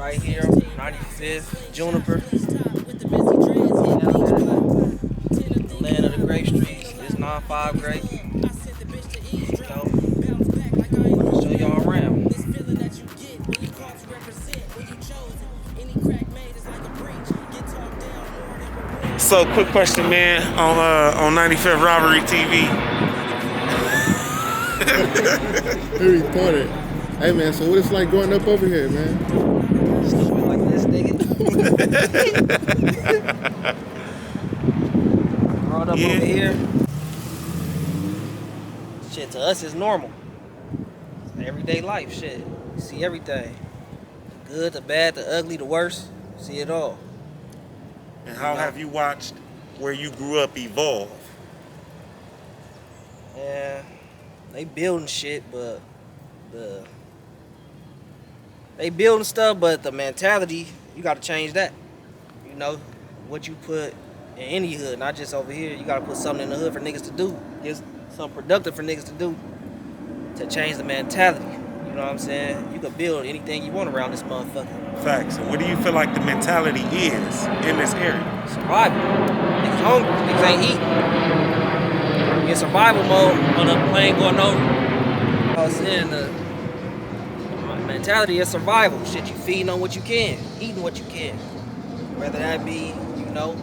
right here, 95th, Juniper. The land of the Grape Street. It's 9-5 Grape. I'll show y'all around. So, quick question, man, on 95th Robbery TV. He reported. Hey man, so what it's like growing up over here, man? Stupid like this, nigga. Growing up over here. Shit, to us is normal. It's everyday life, shit. You see everything. The good, the bad, the ugly, the worst. You see it all. And how have you watched where you grew up evolve? Yeah, they building shit, but they building stuff, but the mentality, you gotta change that. You know, what you put in any hood, not just over here. You gotta put something in the hood for niggas to do. Get something productive for niggas to do to change the mentality. You know what I'm saying? You can build anything you want around this motherfucker. Facts. And what do you feel like the mentality is in this area? Survival. Niggas hungry. Niggas ain't eating. We in survival mode on a plane going over. I was saying the mentality is survival. Shit, you feeding on what you can, eating what you can. Whether that be, you know,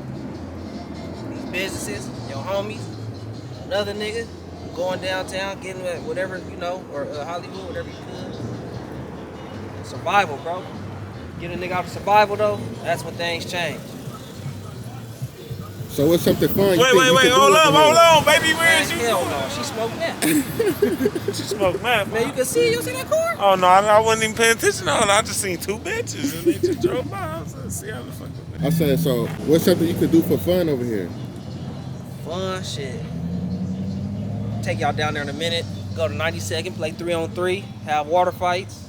these businesses, your homies, another nigga, going downtown, getting whatever, you know, or Hollywood, whatever you could. Survival, bro. Get a nigga out of survival though, that's when things change. So what's something fun? Wait, hold on, baby, where is you? Hell no, she smoked meth. She smoked meth. Man, you can see that car? Oh no, I wasn't even paying attention. I just seen two bitches and they just drove by. I was like, see how the fuck. I said, so what's something you could do for fun over here? Fun shit. Take y'all down there in a minute. Go to 92nd, play 3-on-3, have water fights.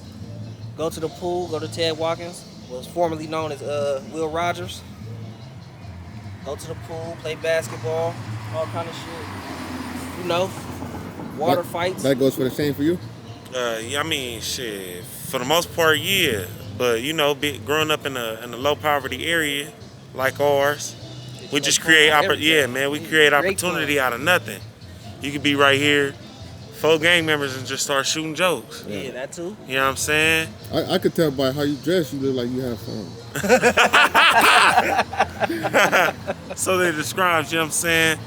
Go to the pool, go to Ted Watkins, was formerly known as Will Rogers. Go to the pool, play basketball, all kind of shit. You know, water fights. That goes for the same for you? Yeah, I mean, shit. For the most part, yeah. But you know, growing up in a low poverty area like ours, we just create we create opportunity out of nothing. You could be right here, 4 gang members, and just start shooting jokes. Yeah, that too. You know what I'm saying? I could tell by how you dress, you look like you have fun. So they describe, you know what I'm saying?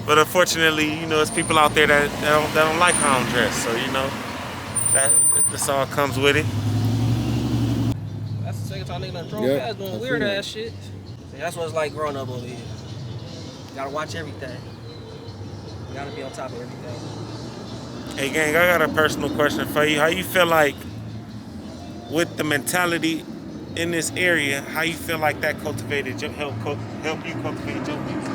But unfortunately, you know, it's people out there that don't like how I'm dressed. So, you know, this all comes with it. That's the second time nigga done drove past doing weird ass shit. See, that's what it's like growing up over here. You gotta watch everything. You gotta be on top of everything. Hey gang, I got a personal question for you. How you feel like with the mentality in this area, how you feel like that help you cultivate your music?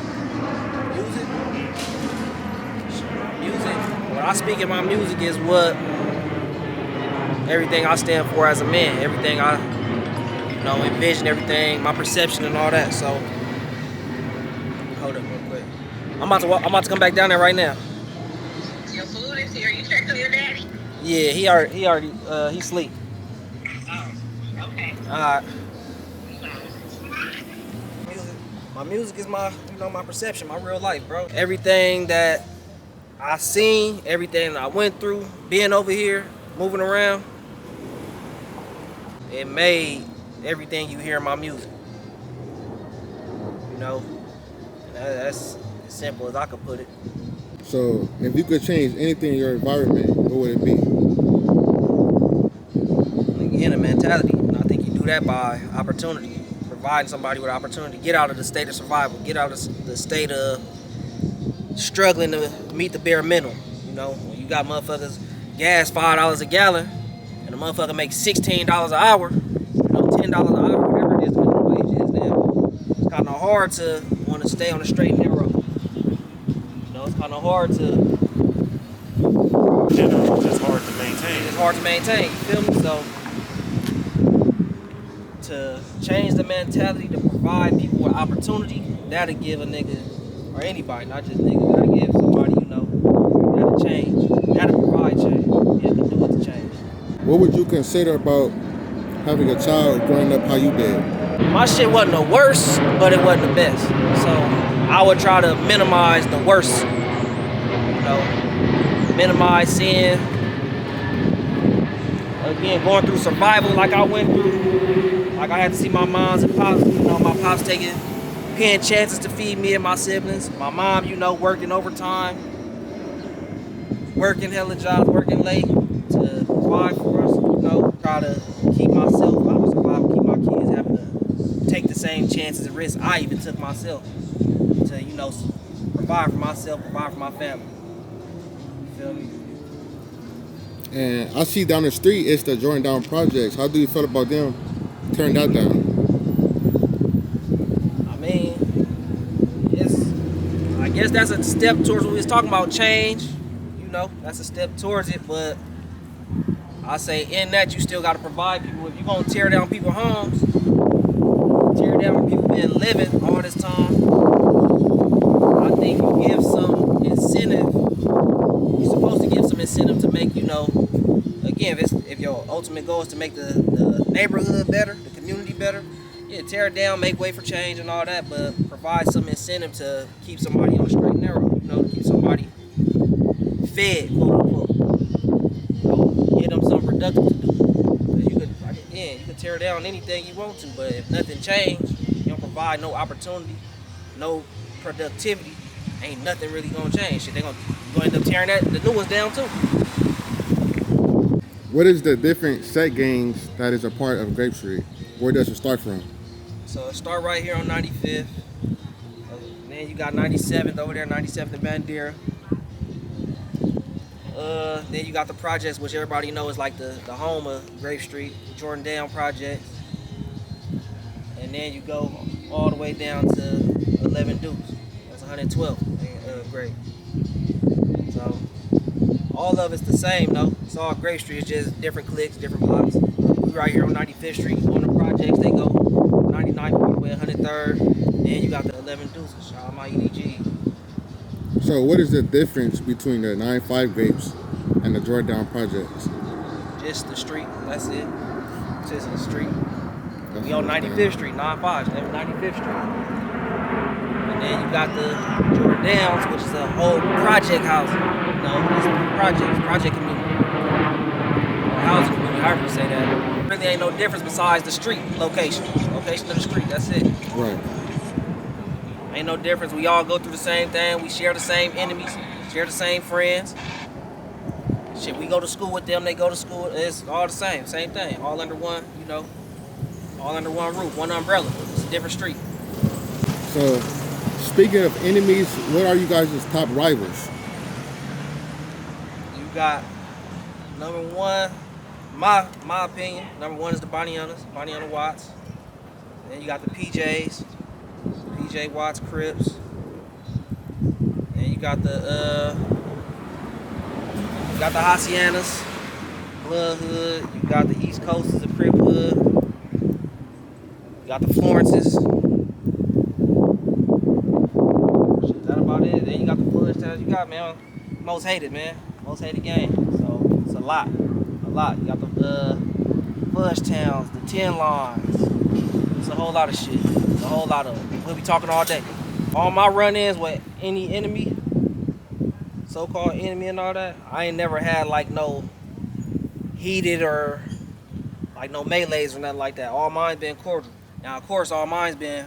Music. What I speak in my music is what everything I stand for as a man, everything I envision, everything, my perception and all that. So hold up real quick. I'm about to come back down there right now. Your food is here. You checked on your daddy? Yeah, he already he sleep. Oh, okay. Alright. My music is my perception, my real life, bro. Everything that I seen, everything that I went through, being over here, moving around, it made everything you hear in my music. You know, that's as simple as I could put it. So, if you could change anything in your environment, what would it be? Again, a mentality. And I think you do that by opportunity. Providing somebody with opportunity. Get out of the state of survival. Get out of the state of struggling to meet the bare minimum. You know, when you got motherfuckers gas $5 a gallon and a motherfucker makes $16 an hour, $10 an hour, whatever it is, the minimum wage is now. It's kind of hard to want to stay on the straight and narrow. It's kind of hard to. Generally, it's hard to maintain. It's hard to maintain. You feel me? So to change the mentality, to provide people with opportunity, that'll give a nigga or anybody, not just niggas, that'll give somebody, that'll change. That'll provide change. You have to do it to change. What would you consider about having a child growing up how you did? My shit wasn't the worst, but it wasn't the best. So I would try to minimize the worst. You know, minimize sin. Again, going through survival like I went through. Like I had to see my moms and pops, you know, my pops paying chances to feed me and my siblings. My mom, you know, working overtime, working hella jobs, working late to provide for us, you know, try to keep myself out of survival, keep my kids having to take the same chances and risks I even took myself to, you know, provide for myself, provide for my family. You feel me? And I see down the street, it's the Jordan Down Projects. How do you feel about them tearing that down? I mean, I guess that's a step towards what we was talking about, change. You know, that's a step towards it, but I say in that you still got to provide people. If you're going to tear down people's homes, tear down where people been living all this time, I think you give some incentive. You're supposed to give some incentive to make, you know, again, if your ultimate goal is to make the neighborhood better, the community better, yeah, tear it down, make way for change and all that, but provide some incentive to keep somebody on the straight and narrow, you know, to keep somebody fed, quote unquote. You know, give them something productive to do. You could tear down anything you want to, but if nothing changed, you don't provide no opportunity, no productivity, ain't nothing really gonna change. Shit, they're gonna end up tearing the new ones down too. What is the different set gangs that is a part of Grape Street? Where does it start from? So it start right here on 95th. Then you got 97th over there, 97th and Bandera. Then you got the projects, which everybody knows is like the home of Grape Street, Jordan Down Projects. And then you go all the way down to 11 Dukes. That's 112th grade. So all of it's the same though. It's all Grape Street, it's just different cliques, different blocks. We right here on 95th Street on the projects, they go 99th all the way 103rd. Then you got the 11 Dukes, shout out my EDG. So what is the difference between the 9-5 Grapes and the Jordan Down Projects? Just the street, that's it. Just the street. We on 95th Street, 9-5, 95th Street. And then you got the Jordan Downs, which is a whole project house. No, it's project community. Or housing community, however you say that. Really ain't no difference besides the street location. Location of the street, that's it. Right. Ain't no difference. We all go through the same thing. We share the same enemies, share the same friends. Shit, we go to school with them, they go to school. It's all the same thing. All under one, you know, all under one roof, one umbrella. It's a different street. So, speaking of enemies, what are you guys' top rivals? You got number one, my opinion, number one is the Bonniana Watts. Then you got the PJs, PJ Watts Crips. Then you got the Hacianas, Bloodhood. You got the East Coast is the Crip Hood. You got the Florences. Shit, that about it. Then you got the Fudge Towns. You got, man, most hated game. So it's a lot. You got the Fudge Towns, the 10 lines. It's a whole lot of shit. It's a whole lot of. We'll be talking all day. All my run-ins with any enemy, so-called enemy and all that, I ain't never had like no heated or like no melees or nothing like that. All mine's been cordial. Now, of course, all mine's been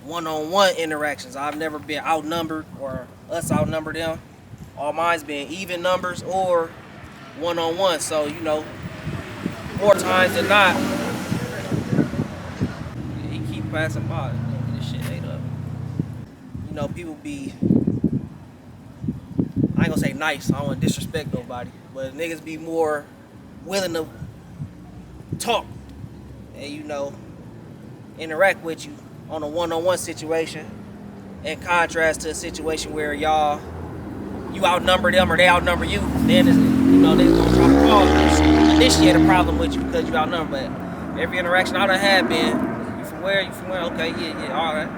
one-on-one interactions. I've never been outnumbered or us outnumber them. All mine's been even numbers or one-on-one. So, you know, more times than not, he keep passing by. This shit ate up. You know, people be, I ain't gonna say nice, I don't wanna disrespect nobody, but niggas be more willing to talk and, you know, interact with you on a one-on-one situation in contrast to a situation where you outnumber them or they outnumber you, then you know, niggas gonna try to call, initiate a problem with you because you outnumber. But every interaction I done had been, you from where? Okay, yeah, all right.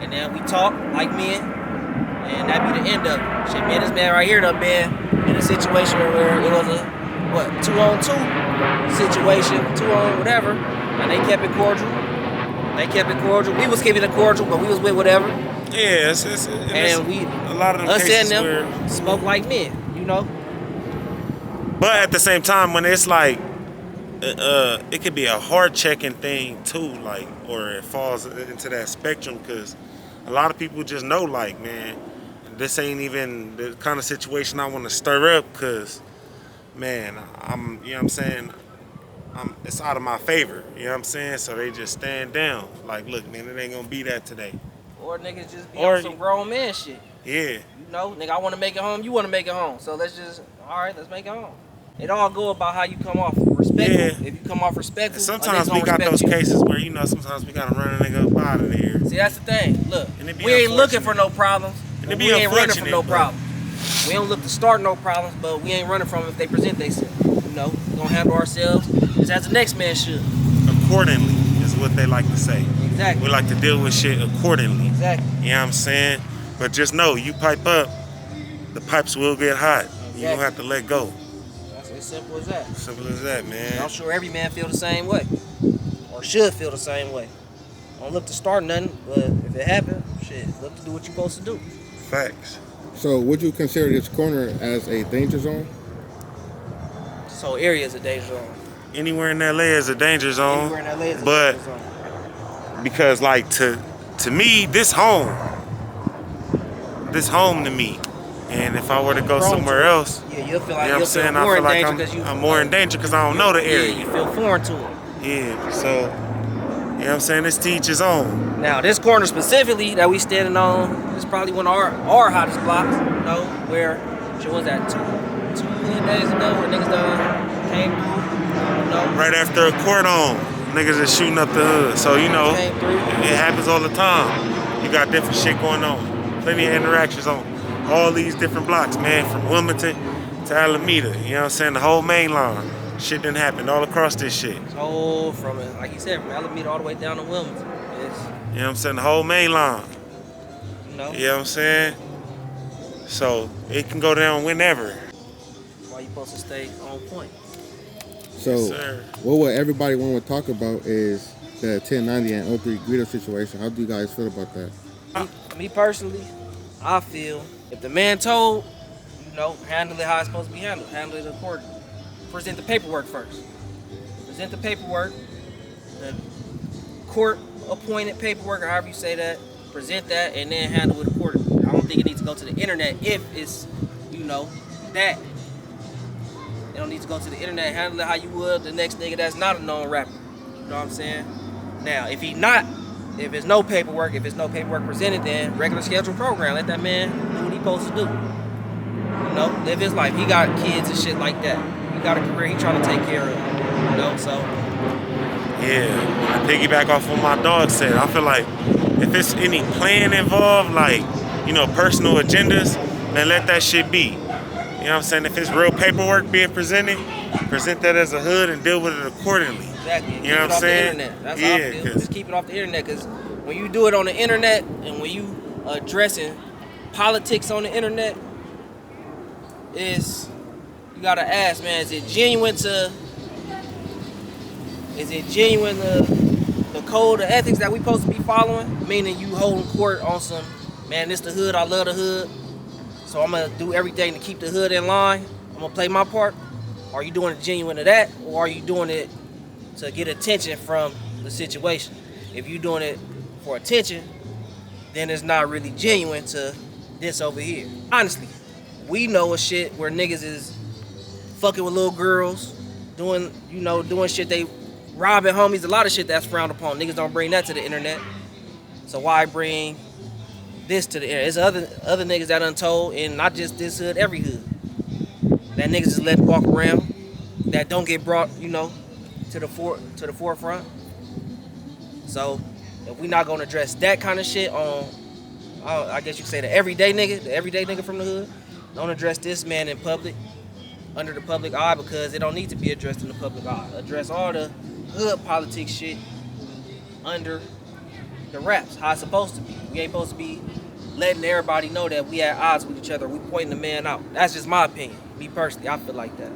And then we talk like men, and that be the end of it. Shit, man, this man right here done been in a situation where it was a, 2-on-2? situation, 2-on whatever, and they kept it cordial. We was keeping it cordial, but we was with whatever. Yeah, And we, a lot of them us cases and where, them, spoke like men, you know? but at the same time, when it's like, it could be a hard checking thing too, like, or it falls into that spectrum, because a lot of people just know, like, man, this ain't even the kind of situation I want to stir up, because, man, you know what I'm saying, it's out of my favor, you know what I'm saying, so they just stand down, like, look, man, it ain't gonna be that today. Or niggas just be on some grown man shit. Yeah. You know, nigga, I want to make it home, you want to make it home, so let's make it home. It all go about how you come off respectful. Yeah. If you come off respectful, And sometimes we got those cases where, you know, sometimes we gotta run a nigga up out of there. See, that's the thing. Look, And we ain't looking for no problems. And it We be ain't running from unfortunate, no but- problems. We don't look to start no problems, but we ain't running from them if they present themselves. You know, we gonna handle ourselves just as the next man should. Accordingly is what they like to say. Exactly. We like to deal with shit accordingly. Exactly. You know what I'm saying? But just know, you pipe up, the pipes will get hot. You don't have to let go. That's as simple as that. Simple as that, man. I'm sure every man feel the same way, or should feel the same way. Don't look to start nothing, but if it happens, shit, look to do what you're supposed to do. Facts. So would you consider this corner as a danger zone? This whole area is a danger zone. Anywhere in LA is a danger zone. Anywhere in LA is a but danger zone. because, like, to me, this home to me. And if I were to go somewhere else, Yeah, you'll feel like you know what I'm saying? I more feel in like danger because I'm more in danger because I don't know the area. Yeah, you feel foreign to it. Yeah, so, you know what I'm saying? It's to each his own. Now, this corner specifically that we standing on is probably one of our hottest blocks, you know, where, shit, was that, two days ago where niggas done came through, you know. Right after a cordon, niggas is shooting up the hood. So, you know, Came through. it happens all the time. You got different shit going on. Plenty of interactions on all these different blocks, man, from Wilmington to Alameda. You know what I'm saying? The whole main line. Shit done happened all across this shit. So, from, like you said, from Alameda all the way down to Wilmington. It's, You know what I'm saying? The whole main line. you know, You know what I'm saying? So, it can go down whenever. why you supposed to stay on point. So Yes, sir. what would everybody want to talk about is the 1090 and 03 Guido situation. How do you guys feel about that? Me personally, I feel if the man told, you know, handle it how it's supposed to be handled. Handle it accordingly. Present the paperwork first. Present the paperwork, the court-appointed paperwork, or however you say that. Present that, and then handle it accordingly. I don't think it needs to go to the internet if it's, you know, that. It don't need to go to the internet. Handle it how you would the next nigga that's not a known rapper. You know what I'm saying? Now, if it's no paperwork presented, then regular scheduled program. Let that man do what he supposed to do. You know, live his life. He got kids and shit like that. He got a career he trying to take care of. You know, so. Yeah, I piggyback off what my dog said. I feel like if it's any plan involved, like, you know, personal agendas, then let that shit be. You know what I'm saying? If it's real paperwork being presented, present that as a hood and deal with it accordingly. Exactly. You know what I'm saying? That's how I feel. Just keep it off the internet, because when you do it on the internet and when you addressing politics on the internet, you gotta ask, man, is it genuine the code of ethics that we supposed to be following? Meaning you holding court on some, man, this the hood, I love the hood, so I'm gonna do everything to keep the hood in line. I'm gonna play my part. Are you doing it genuine to that, or are you doing it to get attention from the situation? If you're doing it for attention, then it's not really genuine to this over here. Honestly, we know a shit where niggas is fucking with little girls, doing shit, they robbing homies, a lot of shit that's frowned upon. Niggas don't bring that to the internet. So why bring this to the internet? It's other niggas that untold, and not just this hood, every hood. That niggas just let walk around, that don't get brought, you know, to the forefront. So if we not gonna address that kind of shit on, I guess you could say the everyday nigga from the hood, don't address this man in public, under the public eye, because it don't need to be addressed in the public eye. Address all the hood politics shit under the raps, how it's supposed to be. We ain't supposed to be letting everybody know that we at odds with each other. We pointing the man out. That's just my opinion. Me personally, I feel like that.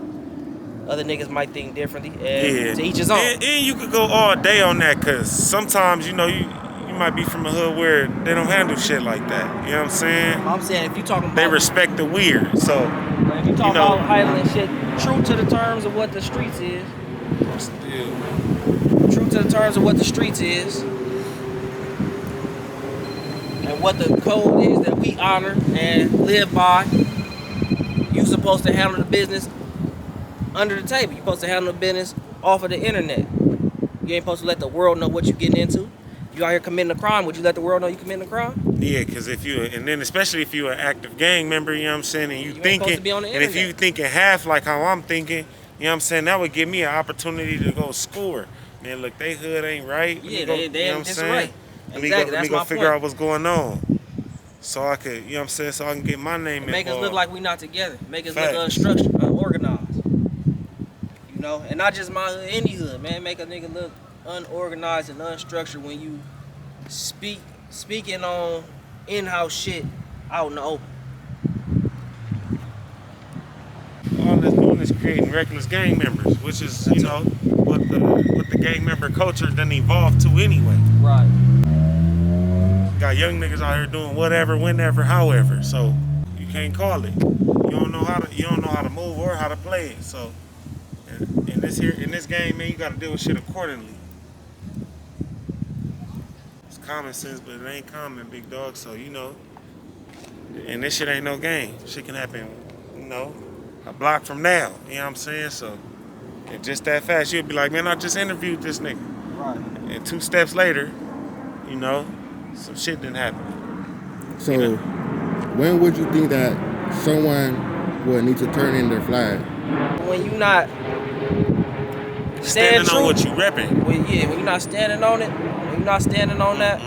Other niggas might think differently, and to each his own. And you could go all day on that, cause sometimes you might be from a hood where they don't handle shit like that. You know what I'm saying? I'm saying if you talking about they respect the weird, so if you talking about handling shit true to the terms of what the streets is. True to the terms of what the streets is. And what the code is that we honor and live by. You supposed to handle the business under the table. You supposed to handle the business off of the internet. You ain't supposed to let the world know what you getting into. You out here committing a crime, would you let the world know you committing a crime? Yeah, because and then especially if you're an active gang member, you know what I'm saying, and you thinking, and if you thinking half like how I'm thinking, you know what I'm saying, that would give me an opportunity to go score. Man, look, they hood ain't right. Yeah, they you know what I'm saying? Right. Let me go figure out what's going on. So I could, you know what I'm saying, so I can get my name involved. Make us look like we not together. Make us look unstructured, unorganized. You know, and not just my hood, any hood, man. Make a nigga look unorganized and unstructured when you speaking on in-house shit out in the open. All that's doing is creating reckless gang members, which is, you know, what the gang member culture done evolved to anyway. Right. Got young niggas out here doing whatever, whenever, however. So you can't call it. You don't know how to move or how to play it. So in this game, man, you gotta deal with shit accordingly. It's common sense, but it ain't common, big dog. So you know, and this shit ain't no game. Shit can happen, you know, a block from now. You know what I'm saying? So and just that fast, you'll be like, man, I just interviewed this nigga. Right. And 2 steps later, you know, some shit didn't happen. So, you know? When would you think that someone would need to turn in their flag? When you not standing on what you repping. When you're not standing on it, when you're not standing on that,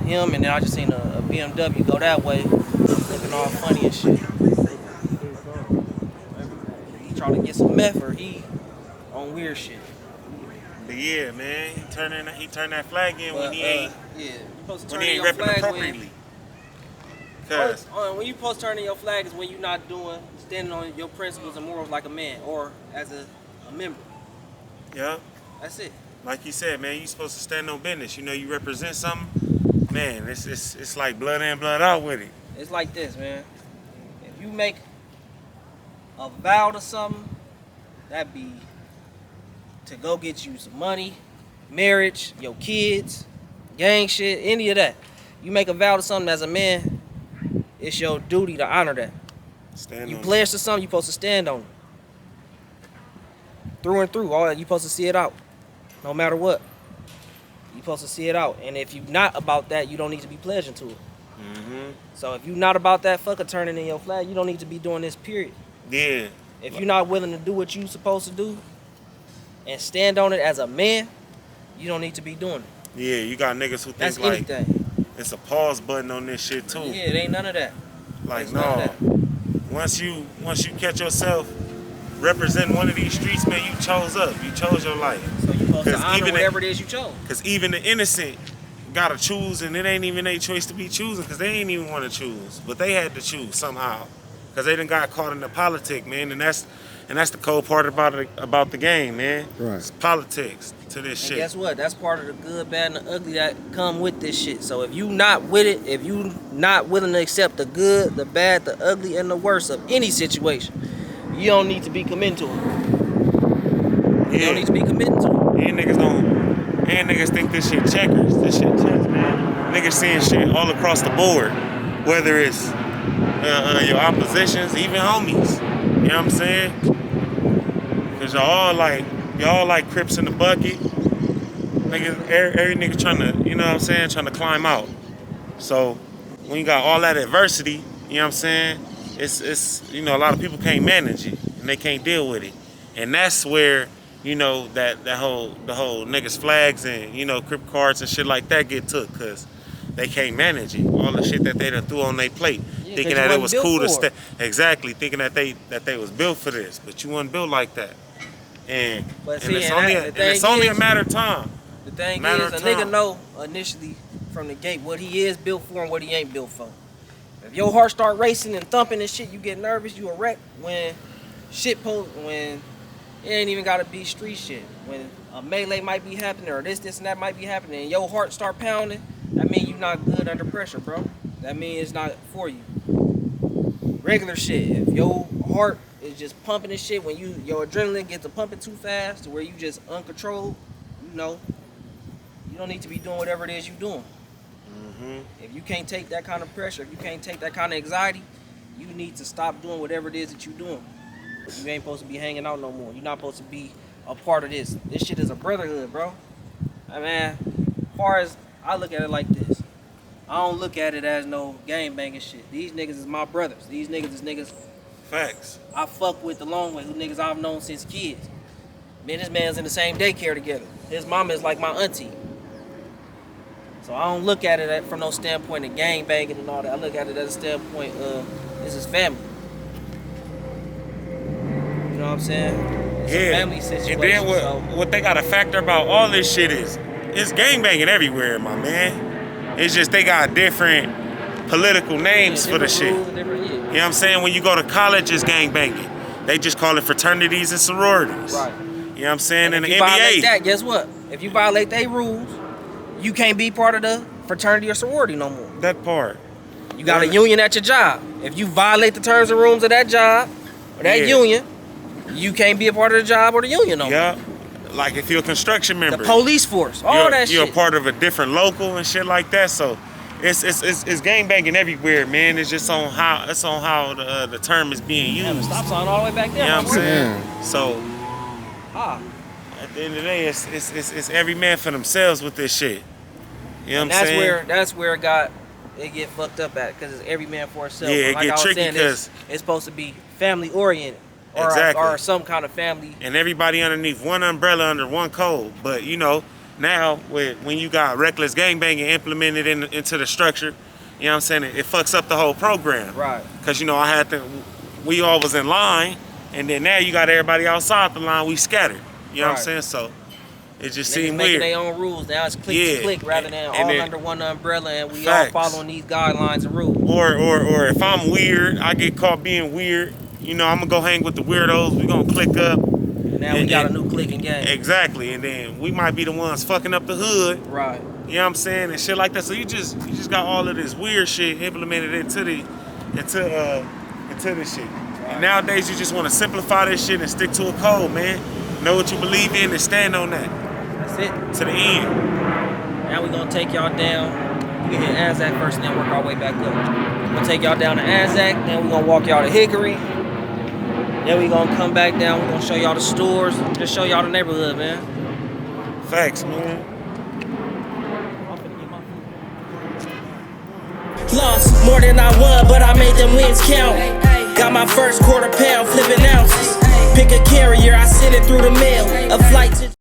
him, and then I just seen a BMW go that way, looking all funny and shit. He trying to get some meth, or he on weird shit. But yeah, man, he turned that flag in when he ain't repping appropriately. Cause when you supposed to turn in your flag is when you're not standing on your principles and morals like a man or as a member. Yeah. That's it. Like you said, man, you supposed to stand on business. You know, you represent something. Man, it's like blood in, blood out with it. It's like this, man. If you make a vow to something, that be to go get you some money, marriage, your kids, gang shit, any of that. You make a vow to something as a man, it's your duty to honor that. You pledge to something, you supposed to stand on it. Through and through, you supposed to see it out. No matter what. You supposed to see it out. And if you're not about that, you don't need to be pledging to it. Mm-hmm. So if you're not about that fucker turning in your flag, you don't need to be doing this, period. Yeah. If you're not willing to do what you're supposed to do and stand on it as a man, you don't need to be doing it. Yeah, you got niggas who think that's like anything. It's a pause button on this shit too. Yeah, it ain't none of that. Like no. Once you catch yourself representing one of these streets, man, you chose up. You chose your life. So you supposed to honor whatever it is you chose. Because even the innocent gotta choose, and it ain't even their choice to be choosing, because they ain't even want to choose. But they had to choose somehow. Because they done got caught in the politics, man. And that's the cold part about the game, man. Right. It's politics to this and shit. Guess what? That's part of the good, bad, and the ugly that come with this shit. So if you not with it, if you not willing to accept the good, the bad, the ugly, and the worst of any situation, you don't need to be committing to it. You don't need to be committing to it. And niggas think this shit checkers. This shit chess, man. Niggas seeing shit all across the board. Whether it's your oppositions, even homies. You know what I'm saying? Cause y'all like Crips in the bucket. Niggas, every nigga trying to, you know what I'm saying, trying to climb out. So when you got all that adversity, you know what I'm saying, it's you know, a lot of people can't manage it and they can't deal with it. And that's where, you know, the whole niggas flags and, you know, Crip cards and shit like that get took, cause they can't manage it. All the shit that they done threw on their plate. Yeah, thinking that it was cool to stay. Exactly, thinking that they was built for this, but you wasn't built like that. And it's only a matter of time. The thing is, a nigga know initially from the gate what he is built for and what he ain't built for. If your heart start racing and thumping and shit, you get nervous, you a wreck. When when it ain't even gotta be street shit. When a melee might be happening or this and that might be happening and your heart start pounding, that means you're not good under pressure, bro. That means it's not for you. Regular shit, if your heart is just pumping and shit, when your adrenaline gets to pumping too fast to where you just uncontrolled, you know, you don't need to be doing whatever it is you're doing. If you can't take that kind of pressure, if you can't take that kind of anxiety, you need to stop doing whatever it is that you're doing. You ain't supposed to be hanging out no more. You're not supposed to be a part of this. This shit is a brotherhood, bro. I mean, as far as I look at it like this, I don't look at it as no gang banging shit. These niggas is my brothers. These niggas is niggas Facts. I fuck with the long way, who niggas I've known since kids. Me and this man's in the same daycare together. His mama is like my auntie. So I don't look at it from no standpoint of gang banging and all that. I look at it as a standpoint of this is family. You know what I'm saying? It's a family situation. And then what they got to factor about all this shit is it's gang banging everywhere, my man. It's just they got different political names for the shit. You know what I'm saying? When you go to college, it's gang banging. They just call it fraternities and sororities. Right. You know what I'm saying? And in if the you violate NBA. that, guess what? If you violate their rules, you can't be part of the fraternity or sorority no more. That part. You got a union at your job. If you violate the terms and rules of that job or that union, you can't be a part of the job or the union no more. Yeah. Like if you're a construction member. The police force, all that shit. You're a part of a different local and shit like that. So it's gang banging everywhere, man. It's just on how the term is being used. Yeah, the stop sign all the way back there. You know what I'm saying? Yeah. So at the end of the day, it's every man for themselves with this shit. You know what I'm saying? That's where it get fucked up at, because it's every man for himself. Yeah, like it get tricky because it's supposed to be family oriented or some kind of family. And everybody underneath one umbrella under one code. But you know, now when you got reckless gangbanging implemented into the structure, you know what I'm saying? It fucks up the whole program. Right. Because you know we all was in line, and then now you got everybody outside the line. We scattered. You know what I'm saying? So it just seemed weird. Making their own rules. Now it's click to click rather than all under one umbrella, and we all following these guidelines and rules. Or if I'm weird, I get caught being weird. You know, I'm gonna go hang with the weirdos. We gonna click up. Now we got a new clicking game. Exactly, and then we might be the ones fucking up the hood. Right. You know what I'm saying, and shit like that. So you just got all of this weird shit implemented into this shit. Right. And nowadays you just want to simplify this shit and stick to a code, man. Know what you believe in and stand on that. That's it. To the end. Now we're gonna take y'all down. We can hit Anzac first and then work our way back up. We're gonna take y'all down to Anzac, then we're gonna walk y'all to Hickory. Then we're gonna come back down, we're gonna show y'all the stores, just show y'all the neighborhood, man. Facts, man. Lost more than I won, but I made them wins count. Got my first quarter pound, flipping ounces. Pick a carrier, I send it through the mail. A flight to